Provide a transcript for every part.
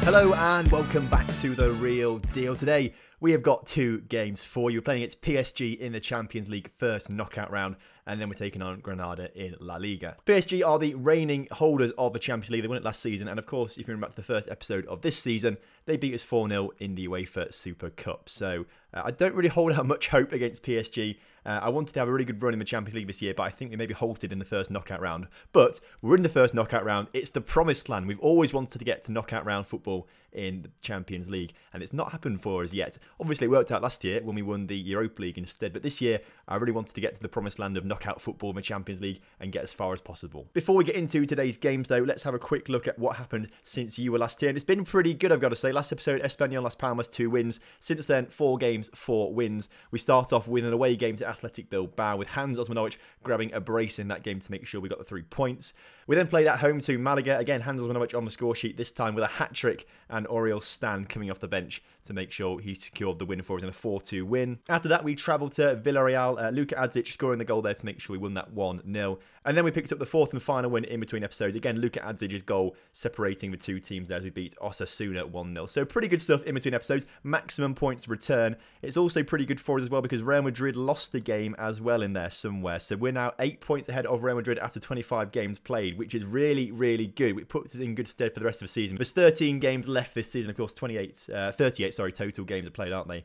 Hello and welcome back to The Real Deal. Today we have got two games for you. We're playing against PSG in the Champions League first knockout round, and then we're taking on Granada in La Liga. PSG are the reigning holders of the Champions League. They won it last season, and of course, if you remember back to the first episode of this season, they beat us 4-0 in the UEFA Super Cup. So I don't really hold out much hope against PSG. I wanted to have a really good run in the Champions League this year, but I think we maybe halted in the first knockout round. But we're in the first knockout round. It's the promised land. We've always wanted to get to knockout round football in the Champions League, and it's not happened for us yet. Obviously, it worked out last year when we won the Europa League instead, but this year, I really wanted to get to the promised land of knockout football in the Champions League and get as far as possible. Before we get into today's games, though, let's have a quick look at what happened since you were last here, and it's been pretty good, I've got to say. Last episode, Espanyol, Las Palmas, 2 wins. Since then, 4 games, 4 wins. We start off with an away game to Athletic Bilbao, with Hans Osmanovic grabbing a brace in that game to make sure we got the 3 points. We then played at home to Malaga. Again, Hans Osmanovic on the score sheet, this time with a hat-trick, and Oriol Stan coming off the bench to make sure he secured the win for us in a 4-2 win. After that, we travelled to Villarreal. Luka Adzic scoring the goal there to make sure we won that 1-0. And then we picked up the 4th and final win in between episodes. Again, Luka Adzic's goal separating the 2 teams there as we beat Osasuna 1-0. So pretty good stuff in between episodes. Maximum points return. It's also pretty good for us as well because Real Madrid lost the game as well in there somewhere. So we're now 8 points ahead of Real Madrid after 25 games played, which is really, really good. It puts us in good stead for the rest of the season. There's 13 games left this season. Of course, 38 total games are played, aren't they,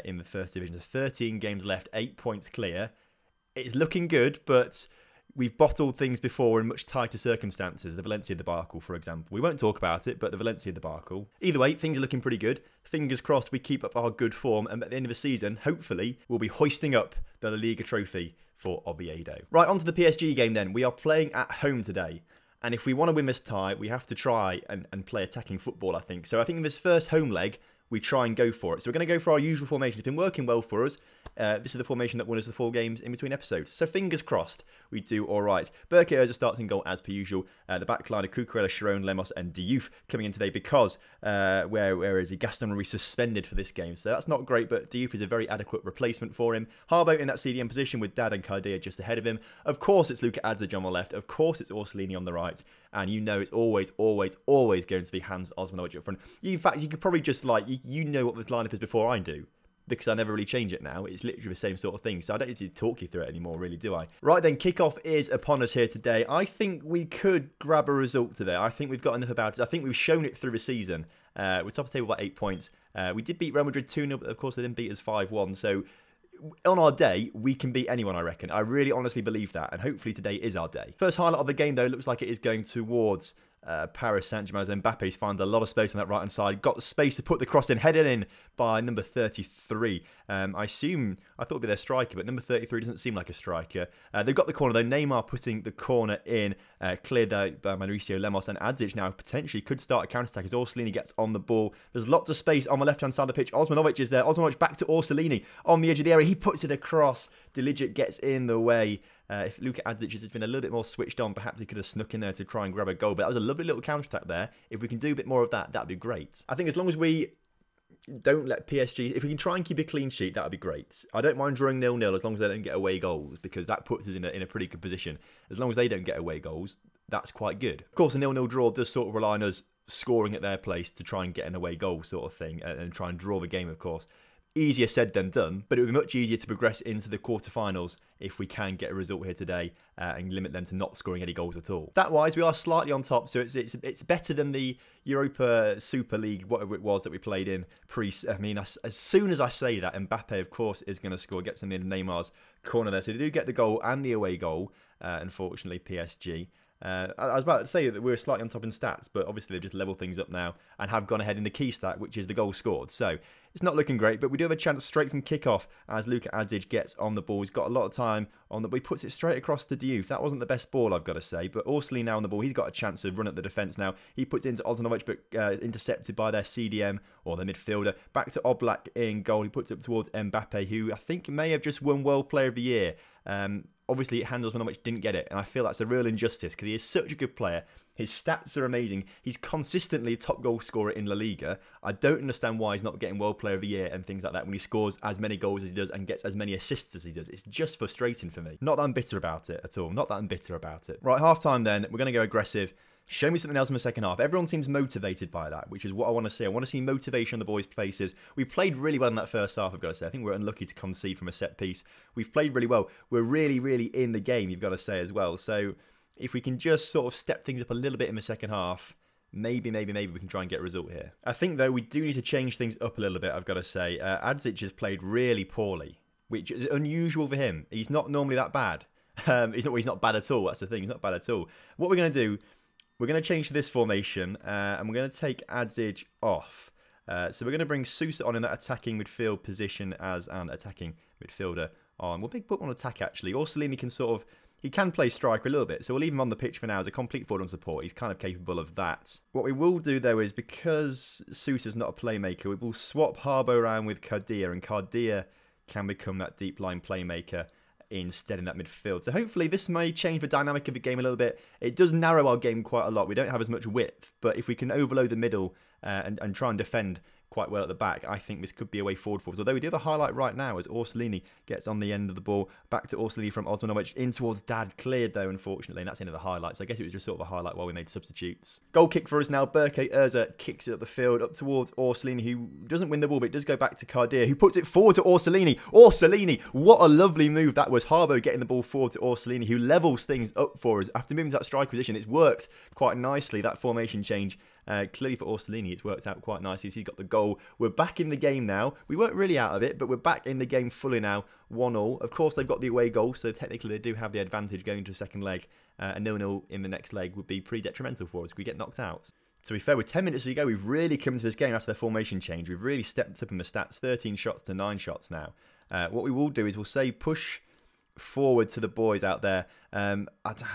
in the first division. There's 13 games left, 8 points clear. It's looking good, but we've bottled things before in much tighter circumstances. The Valencia debacle, for example. We won't talk about it, but the Valencia debacle. Either way, things are looking pretty good. Fingers crossed we keep up our good form, and at the end of the season, hopefully, we'll be hoisting up the Liga trophy for Oviedo. Right, on to the PSG game then. We are playing at home today. And if we want to win this tie, we have to try and play attacking football, I think. So I think in this first home leg, we try and go for it. So we're going to go for our usual formation. It's been working well for us. This is the formation that won us the 4 games in between episodes. So fingers crossed, we do all right. Berke Ozil starts in goal as per usual. The back line of Cucurella, Chiron, Lemos and Diouf coming in today because, where is he? Gaston will be suspended for this game. So that's not great, but Diouf is a very adequate replacement for him. Harbo in that CDM position with Dad and Kaidia just ahead of him. Of course, it's Luka Adzic on the left. Of course, it's Orsolini on the right. And you know it's always, always, always going to be Hans Osmanovic up front. In fact, you could probably just you know what the lineup is before I do, because I never really change it now. It's literally the same sort of thing, so I don't need to talk you through it anymore, really, do I? Right then, kickoff is upon us here today. I think we could grab a result today. I think we've got enough about it. I think we've shown it through the season. We're top of the table by 8 points. We did beat Real Madrid 2-0, but of course they didn't beat us 5-1, so on our day, we can beat anyone, I reckon. I really honestly believe that, and hopefully today is our day. First highlight of the game, though, looks like it is going towards Paris Saint Germain as Mbappe's finds a lot of space on that right hand side. Got the space to put the cross in, headed in by number 33. I thought it'd be their striker, but number 33 doesn't seem like a striker. They've got the corner though. Neymar putting the corner in, cleared out by Mauricio Lemos, and Adzic now potentially could start a counter-attack as Orsolini gets on the ball. There's lots of space on the left-hand side of the pitch. Osmanovic is there. Osmanovic back to Orsolini on the edge of the area. He puts it across. Deligic gets in the way. If Luka Adzic had been a little bit more switched on, perhaps he could have snuck in there to try and grab a goal. But that was a lovely little counter-attack there. If we can do a bit more of that, that'd be great. I think as long as we don't let PSG, if we can try and keep a clean sheet, that would be great. I don't mind drawing 0-0 as long as they don't get away goals, because that puts us in a pretty good position. As long as they don't get away goals, that's quite good. Of course, a 0-0 draw does sort of rely on us scoring at their place to try and get an away goal sort of thing, and try and draw the game, of course. Easier said than done, but it would be much easier to progress into the quarterfinals if we can get a result here today and limit them to not scoring any goals at all. That-wise, we are slightly on top, so it's better than the Europa Super League, whatever it was that we played in as soon as I say that, Mbappe, of course, is going to score, gets in Neymar's corner there. So they do get the goal and the away goal, unfortunately, PSG. I was about to say that we're slightly on top in stats, but obviously they've just leveled things up now and have gone ahead in the key stat, which is the goal scored. So it's not looking great, but we do have a chance straight from kickoff as Luka Adzic gets on the ball. He's got a lot of time on the ball. He puts it straight across to Diouf. That wasn't the best ball, I've got to say, but Orsolini now on the ball. He's got a chance to run at the defence now. He puts it into Osmanovic, but intercepted by their CDM or their midfielder. Back to Oblak in goal. He puts it up towards Mbappe, who I think may have just won World Player of the Year. Obviously, Osmanovic didn't get it, and I feel that's a real injustice because he is such a good player. His stats are amazing. He's consistently a top goal scorer in La Liga. I don't understand why he's not getting World Player of the Year and things like that when he scores as many goals as he does and gets as many assists as he does. It's just frustrating for me. Not that I'm bitter about it at all. Not that I'm bitter about it. Right, half-time then. We're going to go aggressive. Show me something else in the second half. Everyone seems motivated by that, which is what I want to see. I want to see motivation on the boys' faces. We played really well in that first half, I've got to say. I think we're unlucky to concede from a set piece. We've played really well. We're really, really in the game, you've got to say as well. So if we can just sort of step things up a little bit in the second half, maybe we can try and get a result here. I think, though, we do need to change things up a little bit, I've got to say. Adzic has played really poorly, which is unusual for him. He's not normally that bad. He's not bad at all. That's the thing. He's not bad at all. What we're going to do, we're going to change to this formation, and we're going to take Adzic off. So we're going to bring Sousa on in that attacking midfield position as an attacking midfielder on. We'll put on attack, actually. Orsolini can he can play striker a little bit, so we'll leave him on the pitch for now as a complete forward on support. He's kind of capable of that. What we will do, though, is because Sousa's not a playmaker, we will swap Harbo around with Cardia, and Cardia can become that deep line playmaker instead in that midfield. So hopefully this may change the dynamic of the game a little bit. It does narrow our game quite a lot. We don't have as much width, but if we can overload the middle and try and defend quite well at the back, I think this could be a way forward for us. Although we do have a highlight right now as Orsolini gets on the end of the ball. Back to Orsolini from Osmanovic. In towards Dad. Cleared, though, unfortunately. And that's the end of the highlights. I guess it was just sort of a highlight while we made substitutes. Goal kick for us now. Berke Urza kicks it up the field, up towards Orsolini, who doesn't win the ball, but it does go back to Cardia, who puts it forward to Orsolini. Orsolini! What a lovely move that was. Harbo getting the ball forward to Orsolini, who levels things up for us. After moving to that strike position, it's worked quite nicely, that formation change. Clearly for Orsolini, it's worked out quite nicely. So he's got the goal. We're back in the game now. We weren't really out of it, but we're back in the game fully now. 1-1. Of course, they've got the away goal, so technically they do have the advantage going to the second leg. A 0-0 in the next leg would be pretty detrimental for us if we get knocked out. To be fair, with 10 minutes to go, we've really come to this game after the formation change. We've really stepped up in the stats. 13 shots to 9 shots now. What we will do is we'll say push forward to the boys out there. I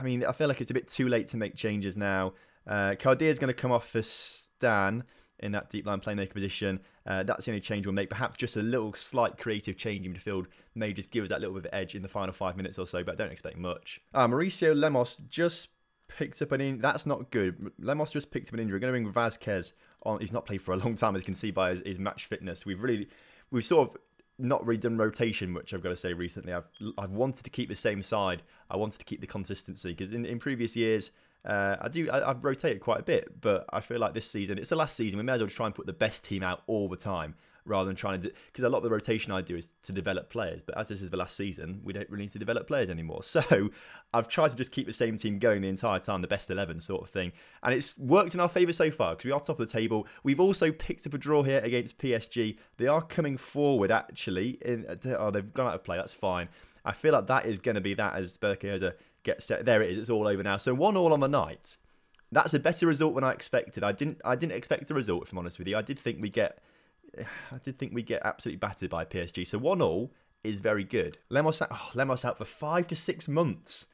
mean, I feel like it's a bit too late to make changes now. Cardia is going to come off for Stan in that deep line playmaker position. That's the only change we'll make. Perhaps just a little slight creative change in midfield may just give us that little bit of edge in the final 5 minutes or so, but I don't expect much. Mauricio Lemos just picks up an injury. That's not good. Lemos just picked up an injury. We're going to bring Vazquez on. He's not played for a long time, as you can see by his match fitness. We've sort of not really done rotation much, I've got to say, recently. I've wanted to keep the same side. I wanted to keep the consistency, because in previous years, I've rotated quite a bit, but I feel like this season, it's the last season, we may as well just try and put the best team out all the time, rather than trying to do, because a lot of the rotation I do is to develop players, but as this is the last season, we don't really need to develop players anymore. So I've tried to just keep the same team going the entire time, the best 11 sort of thing, and it's worked in our favour so far, because we are top of the table. We've also picked up a draw here against PSG. They are coming forward, actually. They've gone out of play, that's fine. I feel like that is going to be that as Berke gets set. There it is. It's all over now. So 1-1 on the night. That's a better result than I expected. I didn't expect the result, if I'm honest with you. I did think we get absolutely battered by PSG. So 1-1 is very good. Lemos out for 5 to 6 months.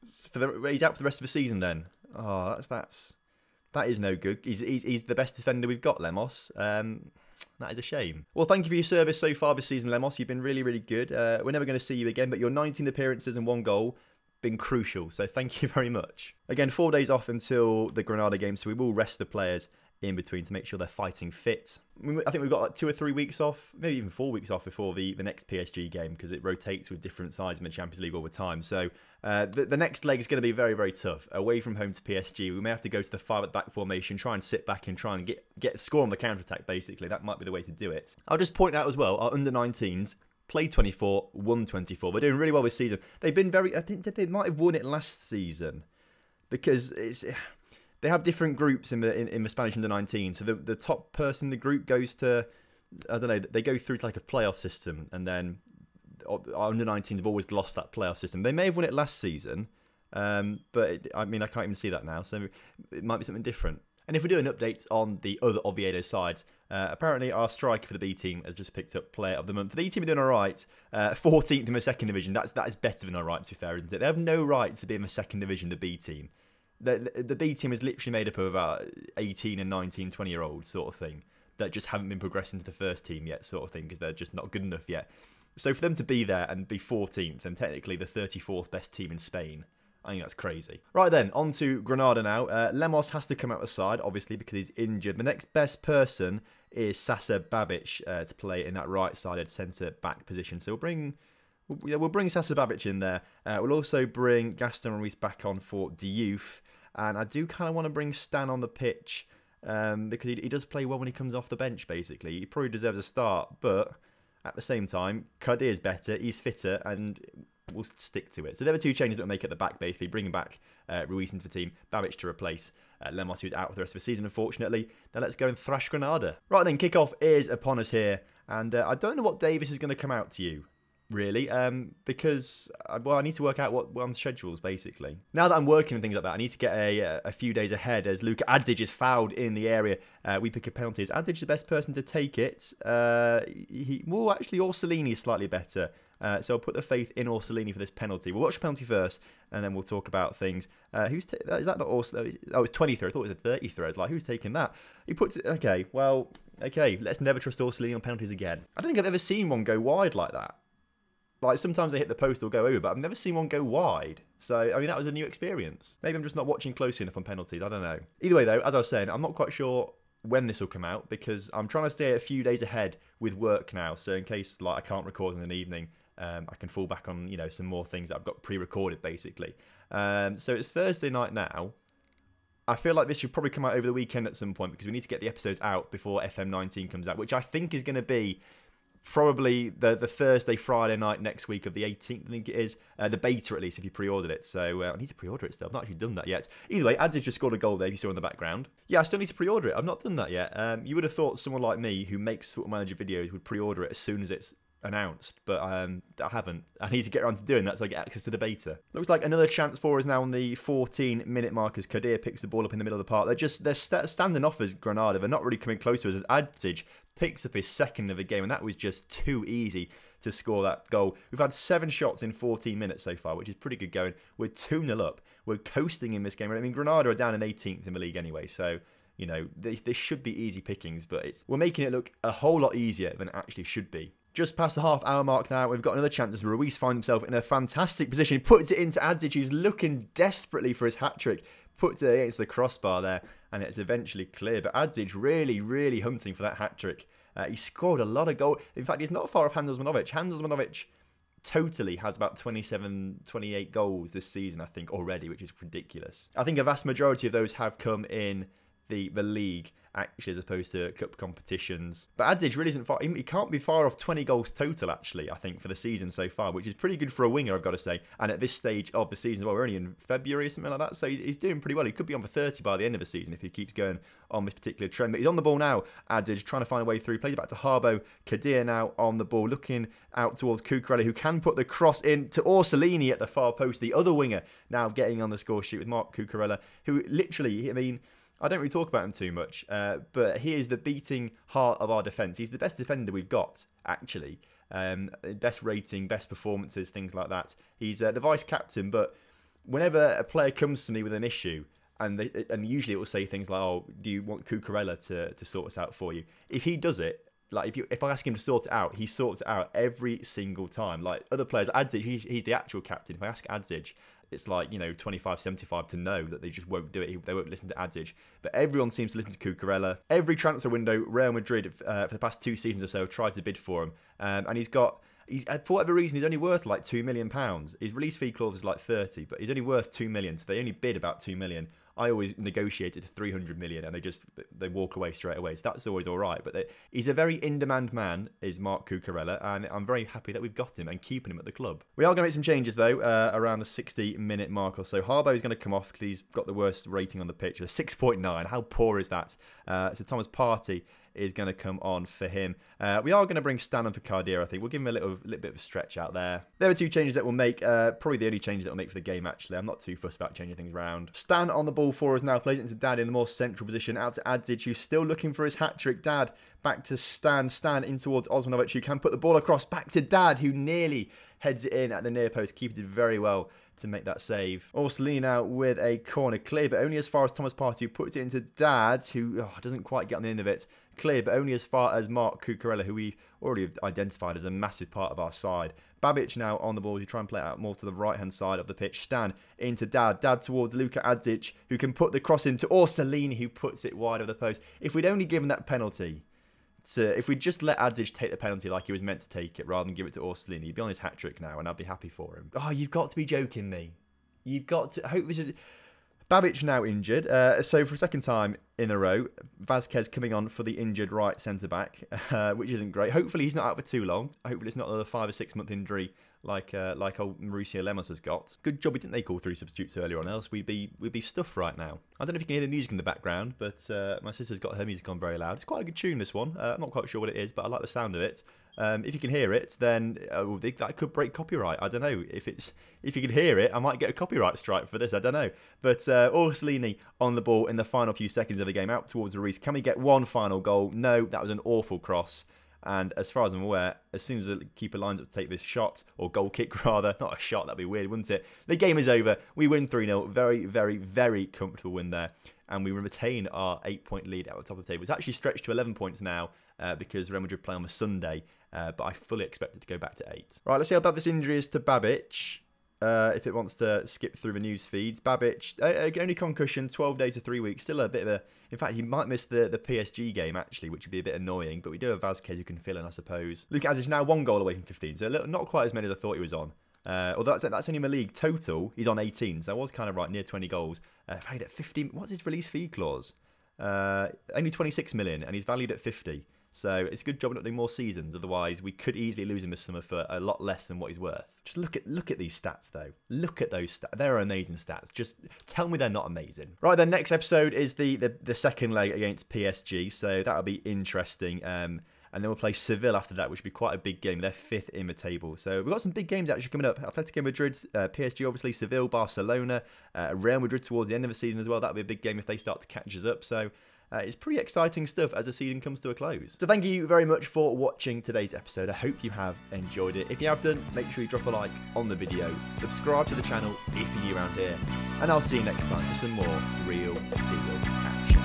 He's out for the rest of the season then. Oh, that is no good. He's the best defender we've got, Lemos. That is a shame. Well, thank you for your service so far this season, Lemos. You've been really, really good. We're never going to see you again, but your 19 appearances and 1 goal, been crucial. So thank you very much. Again, 4 days off until the Granada game, so we will rest the players in between to make sure they're fighting fit. I think we've got like 2 or 3 weeks off, maybe even 4 weeks off before the next PSG game, because it rotates with different sides in the Champions League all the time. So the next leg is going to be very, very tough. Away from home to PSG, we may have to go to the 5 at the back formation, try and sit back and try and get a score on the counter-attack, basically. That might be the way to do it. I'll just point out as well, our under-19s, played 24, won 24. They're doing really well this season. They've been I think they might have won it last season, because they have different groups in the Spanish under-19. So the top person in the group goes to, I don't know, they go through to like a playoff system, and then our under-19 have always lost that playoff system. They may have won it last season, but I mean, I can't even see that now, so it might be something different. And if we do an update on the other Oviedo sides, apparently our striker for the B team has just picked up Player of the Month. The B team are doing all right. 14th in the second division. That is better than all right, to be fair, isn't it? They have no right to be in the second division, the B team. The B team is literally made up of about 18 and 19, 20-year-olds sort of thing that just haven't been progressing to the first team yet sort of thing, because they're just not good enough yet. So for them to be there and be 14th and technically the 34th best team in Spain, I think that's crazy. Right then, on to Grenada now. Lemos has to come out the side, obviously, because he's injured. The next best person is Sasa Babic to play in that right-sided centre-back position. So we'll bring Sasa Babic in there. We'll also bring Gaston Ruiz back on for Diouf. And I do kind of want to bring Stan on the pitch because he does play well when he comes off the bench, basically. He probably deserves a start, but at the same time, Kadir is better, he's fitter, and we'll stick to it. So there are two changes that we'll make at the back, basically, bringing back Ruiz into the team, Babic to replace Lemos, who's out for the rest of the season, unfortunately. Now let's go and thrash Granada. Right then, kickoff is upon us here, and I don't know what Davis is going to come out to you, really, because, well, I need to work out what I'm schedules, basically. Now that I'm working and things like that, I need to get a few days ahead, as Luka Adic is fouled in the area. We pick a penalty. Is Adic the best person to take it? Well, actually, Orsolini is slightly better. So I'll put the faith in Orsolini for this penalty. We'll watch the penalty first, and then we'll talk about things. Is that not Orsolini? Oh, it's 20 throw. I thought it was a 30 throw. It's like, who's taking that? He puts it... Okay, well, okay. Let's never trust Orsolini on penalties again. I don't think I've ever seen one go wide like that. Like, sometimes they hit the post or go over, but I've never seen one go wide. So, I mean, that was a new experience. Maybe I'm just not watching closely enough on penalties. I don't know. Either way, though, as I was saying, I'm not quite sure when this will come out, because I'm trying to stay a few days ahead with work now. So in case, like, I can't record in an evening, I can fall back on, you know, some more things that I've got pre-recorded, basically. So it's Thursday night now. I feel like this should probably come out over the weekend at some point, because we need to get the episodes out before FM19 comes out, which I think is going to be probably the Thursday, Friday night next week of the 18th, I think it is. The beta, at least, if you pre-ordered it. So I need to pre-order it still. I've not actually done that yet. Either way, Adic just scored a goal there, if you saw in the background. Yeah, I still need to pre-order it. I've not done that yet. You would have thought someone like me, who makes Football Manager videos, would pre-order it as soon as it's announced, but I haven't. I need to get around to doing that so I get access to the beta. Looks like another chance for us now on the 14-minute mark as Kadir picks the ball up in the middle of the park. They're standing off as Granada. They're not really coming close to us as Adic picks up his second of the game, and that was just too easy to score that goal. We've had 7 shots in 14 minutes so far, which is pretty good going. We're 2-0 up. We're coasting in this game. I mean, Granada are down in 18th in the league anyway, so, you know, this should be easy pickings, but we're making it look a whole lot easier than it actually should be. Just past the half-hour mark now, we've got another chance as Ruiz finds himself in a fantastic position. He puts it into Adic, who's looking desperately for his hat-trick. Puts it against the crossbar there, and it's eventually clear. But Adic really, really hunting for that hat-trick. He scored a lot of goals. In fact, he's not far off Handelsmanovic. Handelsmanovic totally has about 27, 28 goals this season, I think, already, which is ridiculous. I think a vast majority of those have come in the league, actually, as opposed to cup competitions. But Adic really isn't far. He can't be far off 20 goals total, actually, I think, for the season so far, which is pretty good for a winger, I've got to say. And at this stage of the season, well, we're only in February or something like that, so he's doing pretty well. He could be on for 30 by the end of the season if he keeps going on this particular trend. But he's on the ball now, Adic, trying to find a way through. Plays it back to Harbo. Kadir now on the ball, looking out towards Cucurella, who can put the cross in to Orsolini at the far post. The other winger now getting on the score sheet with Marc Cucurella, who literally, I mean, I don't really talk about him too much, but he is the beating heart of our defence. He's the best defender we've got, actually. Best rating, best performances, things like that. He's the vice-captain, but whenever a player comes to me with an issue, and usually it will say things like, oh, do you want Cucurella to sort us out for you? If he does it, like if I ask him to sort it out, he sorts it out every single time. Like other players, Adic, he's the actual captain. If I ask Adic, it's like, you know, 25-75 to know that they just won't do it. They won't listen to Adic. But everyone seems to listen to Cucurella. Every transfer window, Real Madrid, for the past 2 seasons or so, have tried to bid for him. And he's for whatever reason, he's only worth like £2 million. His release fee clause is like 30, but he's only worth 2 million. So they only bid about 2 million. I always negotiated to 300 million, and they walk away straight away. So that's always all right. But he's a very in-demand man, is Marc Cucurella, and I'm very happy that we've got him and keeping him at the club. We are going to make some changes, though, around the 60-minute mark or so. Harbo is going to come off because he's got the worst rating on the pitch, a 6.9. How poor is that? So Thomas Partey is going to come on for him. We are going to bring Stan on for Kadir, I think. We'll give him a little bit of a stretch out there. There are 2 changes that we'll make. Probably the only changes that we'll make for the game, actually. I'm not too fussed about changing things around. Stan on the ball for us now. Plays it into Dad in the more central position. Out to Adic, who's still looking for his hat-trick. Dad back to Stan. Stan in towards Osmanovic, who can put the ball across. Back to Dad, who nearly heads it in at the near post. Keeper did very well to make that save. Orsolini now with a corner clear, but only as far as Thomas Partey, who puts it into Dad, who doesn't quite get on the end of it. Clear, but only as far as Marc Cucurella, who we already have identified as a massive part of our side. Babic now on the ball. You try and play it out more to the right-hand side of the pitch. Stan into Dad. Dad towards Luka Adic, who can put the cross into Orsolini, who puts it wide of the post. If we'd only given that penalty, if we just let Adic take the penalty like he was meant to take it, rather than give it to Orsolini, he'd be on his hat-trick now, and I'd be happy for him. Oh, you've got to be joking me. You've got to... I hope this is... Babic now injured, so for a second time in a row, Vazquez coming on for the injured right centre-back, which isn't great. Hopefully he's not out for too long. Hopefully it's not another 5 or 6 month injury like old Mauricio Lemos has got. Good job we didn't call 3 substitutes earlier on, else we'd be stuffed right now. I don't know if you can hear the music in the background, but my sister's got her music on very loud. It's quite a good tune, this one. I'm not quite sure what it is, but I like the sound of it. If you can hear it, then that could break copyright. I don't know. If you can hear it, I might get a copyright strike for this. I don't know. But Orsolini on the ball in the final few seconds of the game, out towards Ruiz. Can we get one final goal? No, that was an awful cross. And as far as I'm aware, as soon as the keeper lines up to take this shot, or goal kick rather, not a shot, that'd be weird, wouldn't it? The game is over. We win 3-0. Very, very, very comfortable win there. And we retain our 8-point lead at the top of the table. It's actually stretched to 11 points now because Real Madrid play on a Sunday. But I fully expect it to go back to 8. Right, let's see how bad this injury is to Babic. If it wants to skip through the news feeds. Babic, only concussion, 12 days to 3 weeks. Still a bit of a... In fact, he might miss the PSG game, actually, which would be a bit annoying. But we do have Vazquez who can fill in, I suppose. Luka Azic now 1 goal away from 15. So not quite as many as I thought he was on. Although that's only in the league. Total, he's on 18. So I was kind of right, near 20 goals. Valued at 50... What's his release fee clause? Only 26 million, and he's valued at 50. So it's a good job not doing more seasons. Otherwise, we could easily lose him this summer for a lot less than what he's worth. Just look at these stats, though. Look at those stats. They're amazing stats. Just tell me they're not amazing. Right, then, next episode is the second leg against PSG. So that'll be interesting. And then we'll play Seville after that, which will be quite a big game. They're 5th in the table. So we've got some big games actually coming up. Atletico Madrid, PSG, obviously, Seville, Barcelona, Real Madrid towards the end of the season as well. That'll be a big game if they start to catch us up. So... it's pretty exciting stuff as the season comes to a close. So thank you very much for watching today's episode. I hope you have enjoyed it. If you have done, make sure you drop a like on the video. Subscribe to the channel if you're new around here. And I'll see you next time for some more Real Deal action.